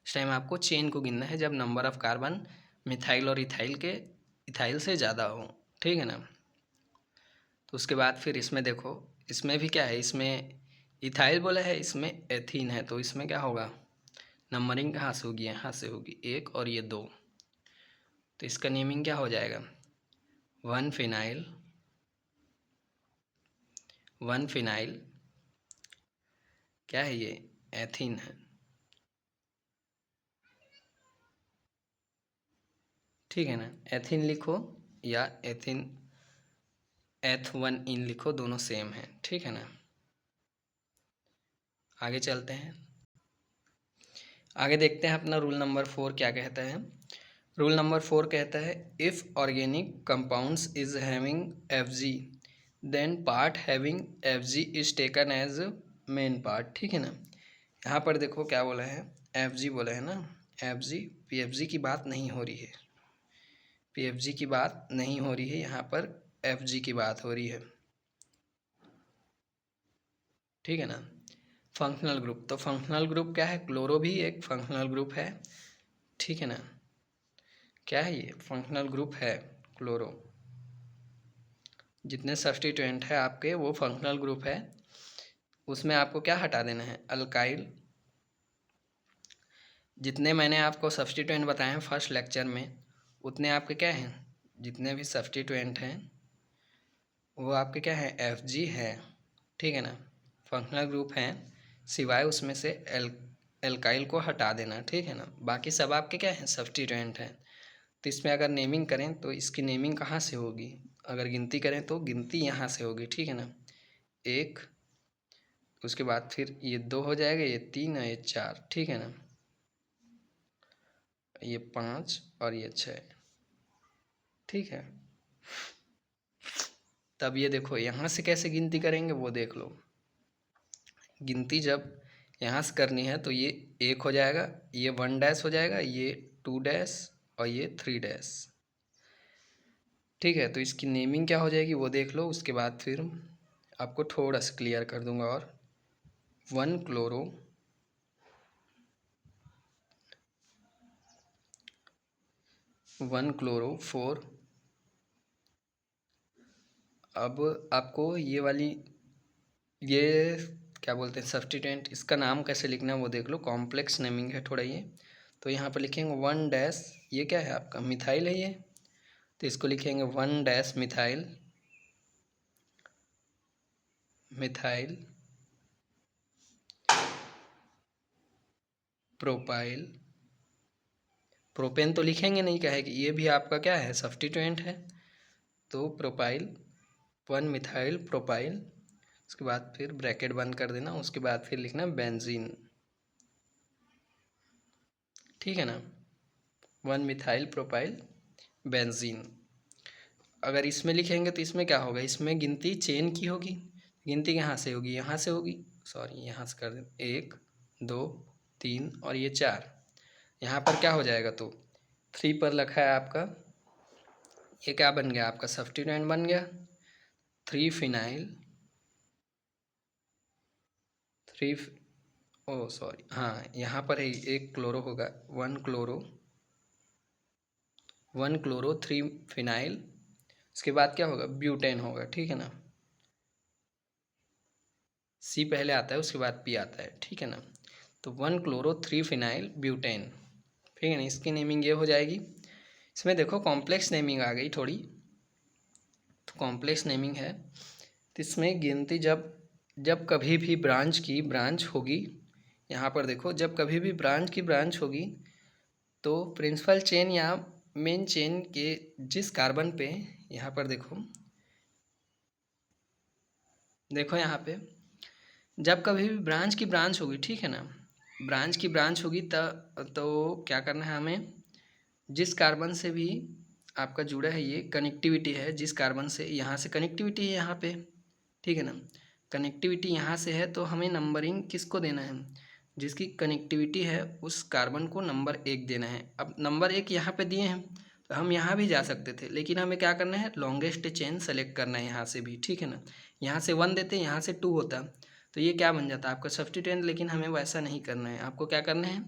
उस टाइम आपको चेन को गिनना है, जब नंबर ऑफ कार्बन मिथाइल और इथाइल से ज़्यादा हो, ठीक है ना। तो उसके बाद फिर इसमें देखो, इसमें भी क्या है, इसमें इथाइल बोला है, इसमें एथीन है, तो इसमें क्या होगा, नंबरिंग कहाँ से होगी, यहाँ से होगी, 1 और ये 2, तो इसका नेमिंग क्या हो जाएगा, 1 फिनाइल, 1 फिनाइल क्या है ये, एथीन है, ठीक है ना। एथीन लिखो या एथीन H1 इन लिखो, दोनों सेम है, ठीक है ना। आगे चलते हैं, आगे देखते हैं अपना रूल नंबर 4 क्या कहता है। रूल नंबर 4 कहता है if organic compounds is having Fg then part having Fg is taken as main part, ठीक है ना। यहाँ पर देखो क्या बोला है, Fg बोला है ना, Fg PFG की बात नहीं हो रही है, PFG की बात नहीं हो रही है, यहाँ पर Fg की बात हो रही है, ठीक है ना। फंक्शनल ग्रुप, तो फंक्शनल ग्रुप क्या है, क्लोरो भी एक फंक्शनल ग्रुप है, ठीक है ना। क्या है ये, फंक्शनल ग्रुप है क्लोरो, जितने सब्स्टिट्यूएंट है आपके वो फंक्शनल ग्रुप है, उसमें आपको क्या हटा देना है, अल्काइल। जितने मैंने आपको सब्स्टिट्यूएंट बताए हैं फर्स्ट लेक्चर में, उतने आपके क्या हैं, जितने भी सब्स्टिट्यूएंट हैं वो आपके क्या है, Fg है, ठीक है ना। फंक्शनल ग्रुप हैं, सिवाय उसमें से एल्काइल को हटा देना, ठीक है ना। बाकी सब आपके क्या हैं, सब्स्टिट्यूएंट हैं। तो इसमें अगर नेमिंग करें तो इसकी नेमिंग कहाँ से होगी, अगर गिनती करें तो गिनती यहाँ से होगी, ठीक है ना। 1, उसके बाद फिर ये 2 हो जाएगा, ये 3 और ये 4, ठीक है ना, ये 5 और ये 6, ठीक है। तब ये देखो यहाँ से कैसे गिनती करेंगे वो देख लो। गिनती जब यहाँ से करनी है तो ये 1 हो जाएगा, ये 1 डैश हो जाएगा, ये 2 डैश और ये 3 डैश, ठीक है। तो इसकी नेमिंग क्या हो जाएगी वो देख लो, उसके बाद फिर आपको थोड़ा सा क्लियर कर दूंगा। और 1 क्लोरो, 1 क्लोरो 4, अब आपको ये वाली, ये क्या बोलते हैं सब्स्टिट्यूएंट, इसका नाम कैसे लिखना है वो देख लो, कॉम्प्लेक्स नेमिंग है थोड़ा ये। तो यहाँ पर लिखेंगे 1 डैश, ये क्या है आपका, मिथाइल है ये, तो इसको लिखेंगे 1 dash methyl, methyl propyl, propane तो लिखेंगे नहीं, क्या है कि ये भी आपका क्या है, सब्स्टिट्यूएंट है, तो प्रोपाइल, 1 मिथाइल प्रोपाइल, उसके बाद फिर ब्रैकेट बंद कर देना, उसके बाद फिर लिखना बेंजीन, ठीक है ना। 1 मिथाइल प्रोपाइल बेंजीन। अगर इसमें लिखेंगे तो इसमें क्या होगा, इसमें गिनती चेन की होगी, गिनती कहाँ से होगी, यहाँ से होगी, सॉरी यहाँ से कर दें, 1 2 3 और ये 4, यहाँ पर क्या हो जाएगा, तो 3 पर लिखा है आपका, ये क्या बन गया आपका, सब्स्टिट्यूएंट बन गया, 3 फिनाइल, 3 ओ सॉरी हाँ, यहाँ पर है एक क्लोरो होगा, 1 क्लोरो, 1 क्लोरो 3 फिनाइल, उसके बाद क्या होगा, ब्यूटेन होगा, ठीक है ना। सी पहले आता है, उसके बाद पी आता है, ठीक है ना। तो 1 क्लोरो 3 फिनाइल ब्यूटेन, ठीक है ना, इसकी नेमिंग ये हो जाएगी। इसमें देखो कॉम्प्लेक्स नेमिंग आ गई थोड़ी, तो कॉम्प्लेक्स नेमिंग है, तो इसमें गिनती जब जब कभी भी ब्रांच होगी, यहाँ पर देखो जब कभी भी ब्रांच होगी, तो प्रिंसिपल चेन या मेन चेन के जिस कार्बन पे, यहाँ पर देखो देखो यहाँ पे जब कभी भी ब्रांच होगी, ठीक है ना, ब्रांच की ब्रांच होगी तो क्या करना है हमें, जिस कार्बन से भी आपका जुड़ा है, ये कनेक्टिविटी है, जिस कार्बन से यहाँ से कनेक्टिविटी है यहाँ पे, ठीक है ना, कनेक्टिविटी यहाँ से है, तो हमें नंबरिंग किसको देना है, जिसकी कनेक्टिविटी है उस कार्बन को नंबर 1 देना है। अब नंबर 1 यहाँ पे दिए हैं, तो हम यहाँ भी जा सकते थे, लेकिन हमें क्या करना है, लॉन्गेस्ट चेन सेलेक्ट करना है यहाँ से भी, ठीक है ना। यहाँ से 1 देते, यहाँ से 2 होता, तो ये क्या बन जाता है आपका सब्स्टिट्यूएंट, लेकिन हमें वैसा नहीं करना है। आपको क्या करना है,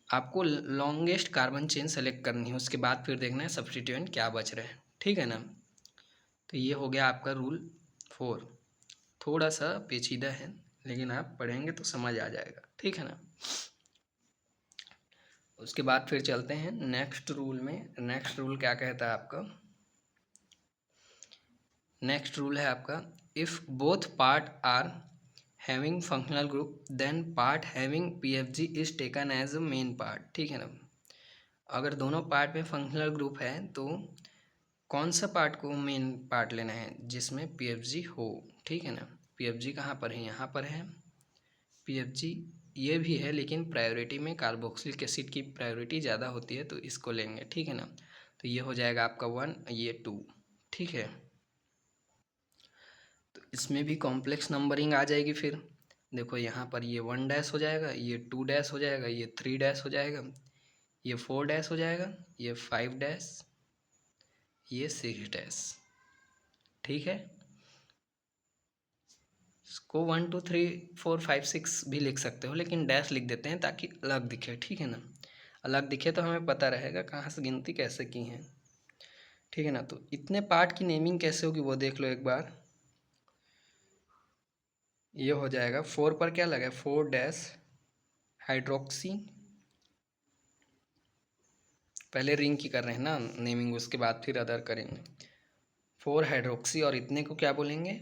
आपको लॉन्गेस्ट कार्बन चेन सेलेक्ट करनी है, उसके बाद फिर देखना है सब्स्टिट्यूएंट क्या बच रहे हैं, ठीक है ना। तो ये हो गया आपका रूल 4, थोड़ा सा पेचीदा है लेकिन आप पढ़ेंगे तो समझ आ जाएगा, ठीक है ना। उसके बाद फिर चलते हैं नेक्स्ट रूल में। नेक्स्ट रूल क्या कहता है आपका, नेक्स्ट रूल है आपका, if both part are having functional group then part having PFG is taken as a main part, ठीक है ना। अगर दोनों पार्ट में फंक्शनल ग्रुप है तो कौन सा पार्ट को मेन पार्ट लेना है, जिसमें पीएफजी हो, ठीक है ना। पीएफजी कहाँ पर है, यहाँ पर है पीएफजी, ये भी है लेकिन प्रायोरिटी में कार्बोक्सिलिक एसिड की प्रायोरिटी ज़्यादा होती है तो इसको लेंगे, ठीक है ना। तो ये हो जाएगा आपका 1, ये 2, ठीक है। तो इसमें भी कॉम्प्लेक्स नंबरिंग आ जाएगी। फिर देखो यहाँ पर ये 1 डैश हो जाएगा, ये 2 डैश हो जाएगा, ये 3 डैश हो जाएगा, ये 4 डैश हो जाएगा, ये 5 डैश, ये 6 डैश, ठीक है। इसको 1 2 3 4 5 6 भी लिख सकते हो, लेकिन डैश लिख देते हैं ताकि अलग दिखे, ठीक है ना। अलग दिखे तो हमें पता रहेगा कहाँ से गिनती कैसे की है, ठीक है ना। तो इतने पार्ट की नेमिंग कैसे होगी वो देख लो एक बार। ये हो जाएगा 4 पर क्या लगा है, 4 डैश हाइड्रोक्सी, पहले रिंग की कर रहे हैं ना नेमिंग, उसके बाद फिर अदर करेंगे। 4 हाइड्रोक्सी और इतने को क्या बोलेंगे,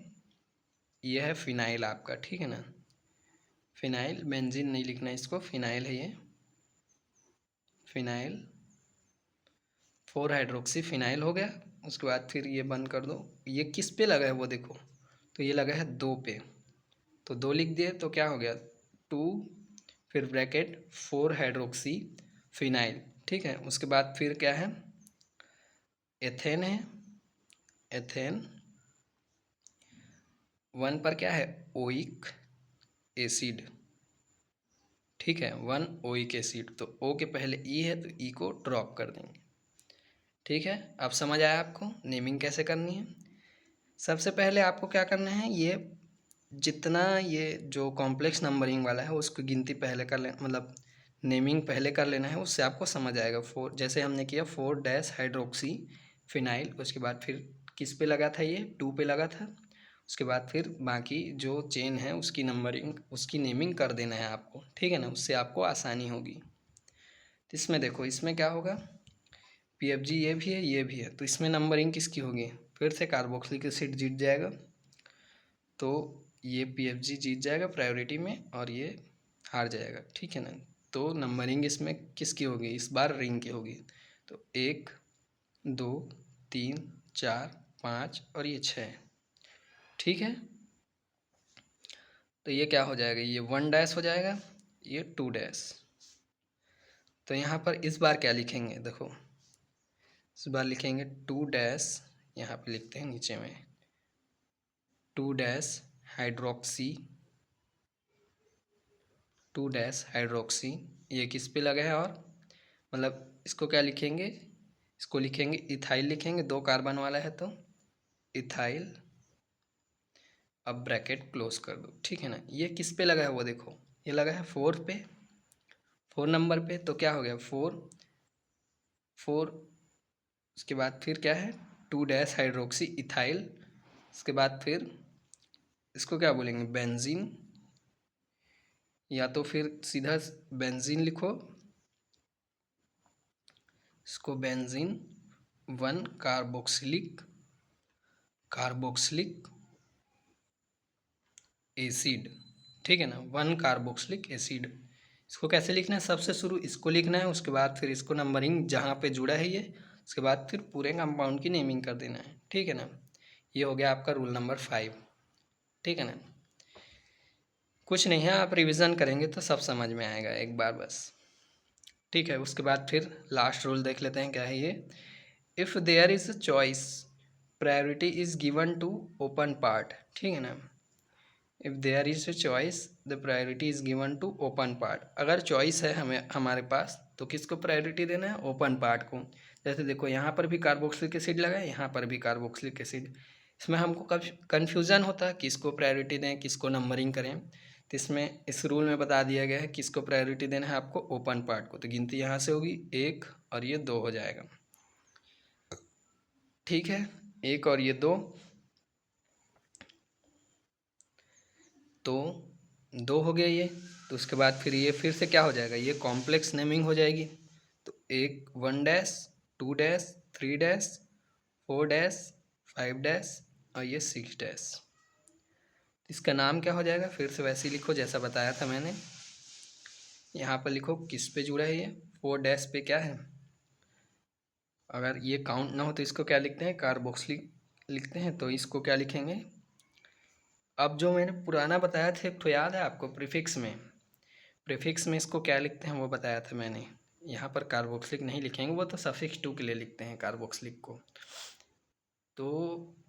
ये है फिनाइल आपका, ठीक है ना। फिनाइल, बेंजीन नहीं लिखना इसको, फिनाइल है ये, फिनाइल 4 हाइड्रोक्सी फिनाइल हो गया। उसके बाद फिर ये बंद कर दो। ये किस पे लगा है वो देखो, तो ये लगा है 2 पे, तो 2 लिख दिए तो क्या हो गया 2, फिर ब्रैकेट 4 हाइड्रोक्सी फिनाइल, ठीक है। उसके बाद फिर क्या है, एथेन है, एथेन 1 पर क्या है, ओइक एसिड, ठीक है, 1 ओइक एसिड, तो ओ के पहले ई है तो ई को ड्रॉप कर देंगे, ठीक है। अब समझ आया आपको नेमिंग कैसे करनी है। सबसे पहले आपको क्या करना है, ये जितना ये जो कॉम्प्लेक्स नंबरिंग वाला है उसको गिनती पहले कर ले, मतलब नेमिंग पहले कर लेना है, उससे आपको समझ आएगा। 4 जैसे हमने किया 4 डैश हाइड्रोक्सी फिनाइल, उसके बाद फिर किस पे लगा था, ये 2 पे लगा था। उसके बाद फिर बाकी जो चेन है उसकी नंबरिंग, उसकी नेमिंग कर देना है आपको, ठीक है ना, उससे आपको आसानी होगी। तो इसमें देखो, इसमें क्या होगा, पीएफजी ये भी है ये भी है, तो इसमें नंबरिंग किसकी होगी, फिर से कार्बोक्सिलिक एसिड जीत जाएगा, तो ये पीएफजी जीत जाएगा प्रायोरिटी में और ये हार जाएगा, ठीक है ना। तो नंबरिंग इसमें किसकी होगी, इस बार रिंग की होगी। तो 1 2 3 4 5 और ये 6, ठीक है। तो ये क्या हो जाएगा, ये 1 डैश हो जाएगा, ये 2 डैश। तो यहाँ पर इस बार क्या लिखेंगे, देखो इस बार लिखेंगे 2 डैश, यहाँ पे लिखते हैं नीचे में 2 डैश हाइड्रोक्सी, 2 डैश हाइड्रोक्सी, ये किस पे लगा है, और मतलब इसको क्या लिखेंगे, इसको लिखेंगे इथाइल, लिखेंगे 2 कार्बन वाला है तो इथाइल, अब ब्रैकेट क्लोज कर दो, ठीक है ना। ये किस पे लगा है वो देखो, ये लगा है 4 पे, 4 नंबर पे, तो क्या हो गया 4 4, उसके बाद फिर क्या है 2 डैश हाइड्रोक्सी इथाइल, उसके बाद फिर इसको क्या बोलेंगे बेंजीन, या तो फिर सीधा बेंजीन लिखो, इसको बेंजीन 1 कार्बोक्सिलिक कार्बोक्सिलिक एसिड, ठीक है ना, 1 कार्बोक्सिलिक एसिड। इसको कैसे लिखना है, सबसे शुरू इसको लिखना है, उसके बाद फिर इसको नंबरिंग जहाँ पे जुड़ा है ये, उसके बाद फिर पूरे कंपाउंड की नेमिंग कर देना है, ठीक है ना। ये हो गया आपका रूल नंबर 5, ठीक है ना। कुछ नहीं है, आप रिवीजन करेंगे तो सब समझ में आएगा एक बार बस, ठीक है। उसके बाद फिर लास्ट रूल देख लेते हैं क्या है ये, if there is a choice priority is given to open part, ठीक है ना। If there is a choice the priority is given to open part, अगर चॉइस है हमें हमारे पास तो किसको प्रायोरिटी देना है, ओपन पार्ट को। जैसे देखो यहाँ पर भी कार्बोक्सिलिक एसिड लगा है, यहाँ पर भी कार्बोक्सिलिक एसिड, इसमें हमको कब कन्फ्यूज़न होता है किसको प्रायोरिटी दें किसको नंबरिंग करें, तो इसमें इस रूल में बता दिया गया है किसको प्रायोरिटी देना है आपको, ओपन पार्ट को। तो गिनती यहाँ से होगी 1 और ये 2 हो जाएगा, ठीक है, 1 और ये 2, तो 2 हो गया ये। तो उसके बाद फिर ये फिर से क्या हो जाएगा, ये कॉम्प्लेक्स नेमिंग हो जाएगी। तो एक 1 dash 2 dash 3 dash 4 dash 5 dash और ये 6 डैश। इसका नाम क्या हो जाएगा, फिर से वैसे ही लिखो जैसा बताया था मैंने। यहाँ पर लिखो किस पे जुड़ा है ये, 4 डैश पे क्या है, अगर ये काउंट ना हो तो इसको क्या लिखते हैं, कार्बोक्सिलिक लिखते हैं। तो इसको क्या लिखेंगे, अब जो मैंने पुराना बताया था तो याद है आपको, प्रीफिक्स में इसको क्या लिखते हैं वो बताया था मैंने। यहाँ पर कार्बोक्सिलिक नहीं लिखेंगे, वो तो सफिक्स 2 के लिए लिखते हैं कार्बोक्सिलिक को। तो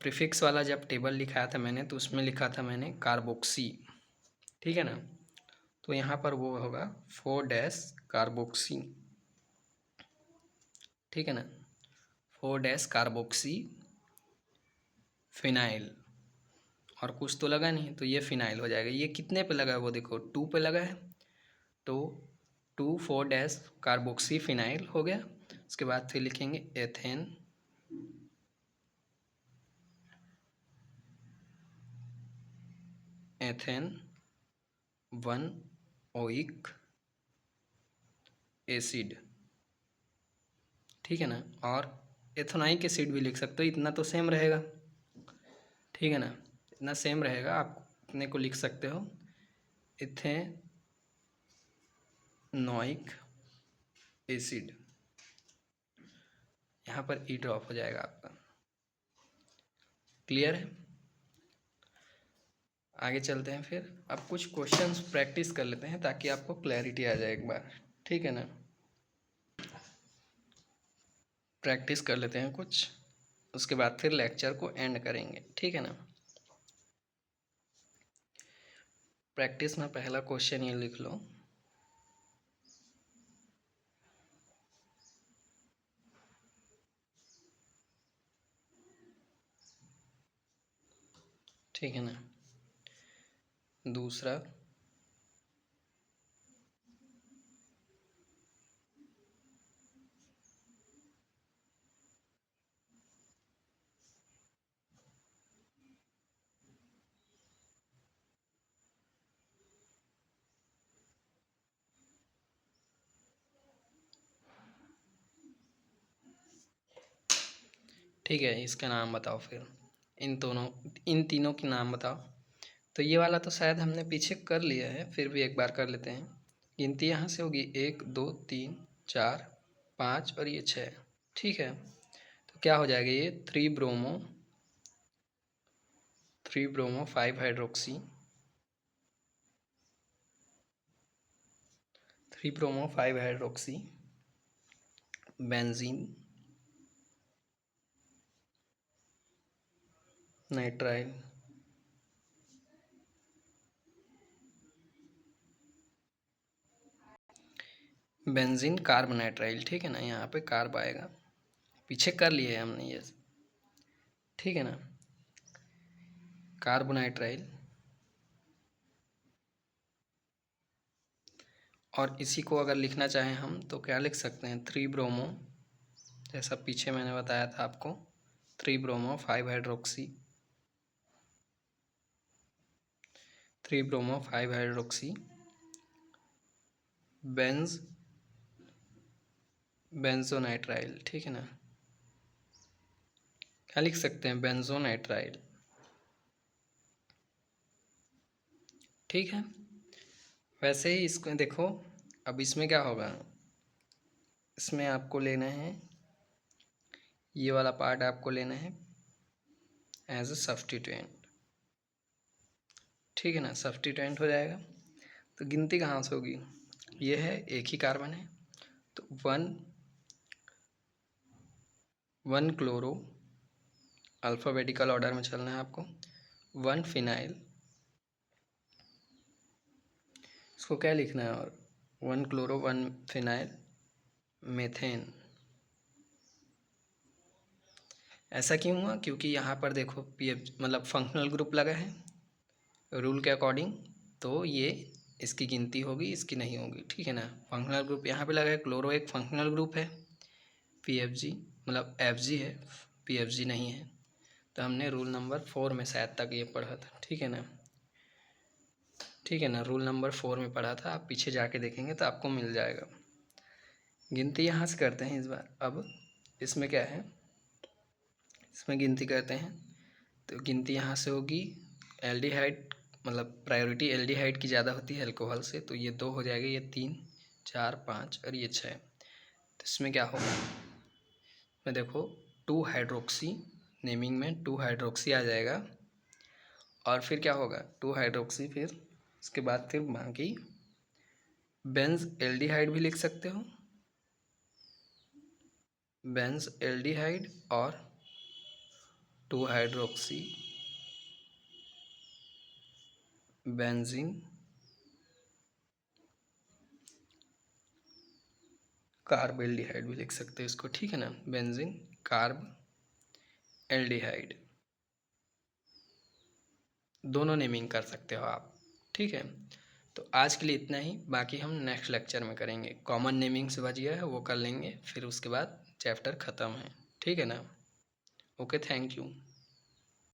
प्रीफिक्स वाला जब टेबल लिखाया था मैंने तो उसमें लिखा था मैंने कार्बोक्सी, ठीक है ना। तो यहाँ पर वो होगा 4 डैश कार्बोक्सी, ठीक है ना, 4 डैश कार्बोक्सी फिनाइल, और कुछ तो लगा नहीं तो ये फिनाइल हो जाएगा। ये कितने पे लगा है वो देखो, 2 पे लगा है। तो 2 4 डैश कार्बोक्सी फिनाइल हो गया। उसके बाद फिर लिखेंगे एथेन एथेन 1 ओइक एसिड, ठीक है ना। और एथोनाइक एसिड भी लिख सकते हो, इतना तो सेम रहेगा, ठीक है ना, इतना सेम रहेगा, आप इतने को लिख सकते हो। इथेनोइक एसिड, यहाँ पर ई ड्रॉप हो जाएगा आपका। क्लियर है। आगे चलते हैं फिर, अब कुछ क्वेश्चंस प्रैक्टिस कर लेते हैं ताकि आपको क्लैरिटी आ जाए एक बार, ठीक है ना। प्रैक्टिस कर लेते हैं कुछ, उसके बाद फिर लेक्चर को एंड करेंगे, ठीक है ना। प्रैक्टिस में पहला क्वेश्चन ये लिख लो, ठीक है ना। दूसरा ठीक है, इसका नाम बताओ फिर, इन तीनों के नाम बताओ। तो ये वाला तो शायद हमने पीछे कर लिया है, फिर भी एक बार कर लेते हैं। गिनती यहाँ से होगी 1 2 3 4 5 और ये 6, ठीक है। तो क्या हो जाएगा ये 3 bromo 5 hydroxy 3 bromo 5 hydroxy benzene nitrile benzene carb nitrile, ठीक है ना। यहाँ पे कार्ब आएगा, पीछे कर लिए हमने ये, ठीक है ना। कार्बोनाइट्राइल, और इसी को अगर लिखना चाहें हम तो क्या लिख सकते हैं, 3 ब्रोमो, जैसा पीछे मैंने बताया था आपको, 3 ब्रोमो 5 हाइड्रोक्सी 3 ब्रोमो 5 हाइड्रोक्सी बेंजोनाइट्राइल, ठीक है ना। क्या लिख सकते हैं, बेंजोनाइट्राइल, ठीक है। वैसे ही इसको देखो, अब इसमें क्या होगा, इसमें आपको लेना है, ये वाला पार्ट आपको लेना है एज अ सब्स्टिट्यूएंट, ठीक है ना, सब्स्टिट्यूएंट हो जाएगा। तो गिनती कहाँ से होगी, ये है एक ही कार्बन है, तो 1 क्लोरो, अल्फ़ाबेटिकल ऑर्डर में चलना है आपको, 1 फिनाइल, इसको क्या लिखना है, और 1 क्लोरो 1 फिनाइल मेथेन। ऐसा क्यों हुआ, क्योंकि यहाँ पर देखो पीएफ मतलब फंक्शनल ग्रुप लगा है रूल के अकॉर्डिंग, तो ये इसकी गिनती होगी, इसकी नहीं होगी, ठीक है ना। फंक्शनल ग्रुप यहाँ पे लगा है, क्लोरो एक फंक्शनल ग्रुप है, पीएफजी मतलब एफजी है, पीएफजी नहीं है। तो हमने रूल नंबर 4 में शायद तक ये पढ़ा था, ठीक है ना। ठीक है ना, रूल नंबर 4 में पढ़ा था, आप पीछे जाके देखेंगे तो आपको मिल जाएगा। गिनती यहाँ से करते हैं इस बार। अब इसमें क्या है, इसमें गिनती करते हैं तो गिनती यहाँ से होगी। एल्डिहाइड मतलब प्रायोरिटी एल्डिहाइड की ज़्यादा होती है अल्कोहल से, तो ये 2 हो जाएगा, ये 3 4 5 और ये 6। तो इसमें क्या होगा, मैं देखो 2 हाइड्रोक्सी, नेमिंग में 2 हाइड्रोक्सी आ जाएगा। और फिर क्या होगा, 2 हाइड्रोक्सी, फिर उसके बाद फिर बाकी बेंज एल्डिहाइड भी लिख सकते हो, बेंज एल्डिहाइड और 2 हाइड्रोक्सी बेंजीन कार्ब एल्डिहाइड भी लिख सकते हो इसको, ठीक है ना, बेंजीन कार्ब एल्डिहाइड, दोनों नेमिंग कर सकते हो आप, ठीक है। तो आज के लिए इतना ही, बाकी हम नेक्स्ट लेक्चर में करेंगे। कॉमन नेमिंग से बच गया है वो कर लेंगे, फिर उसके बाद चैप्टर ख़त्म है, ठीक है ना। Okay, thank you.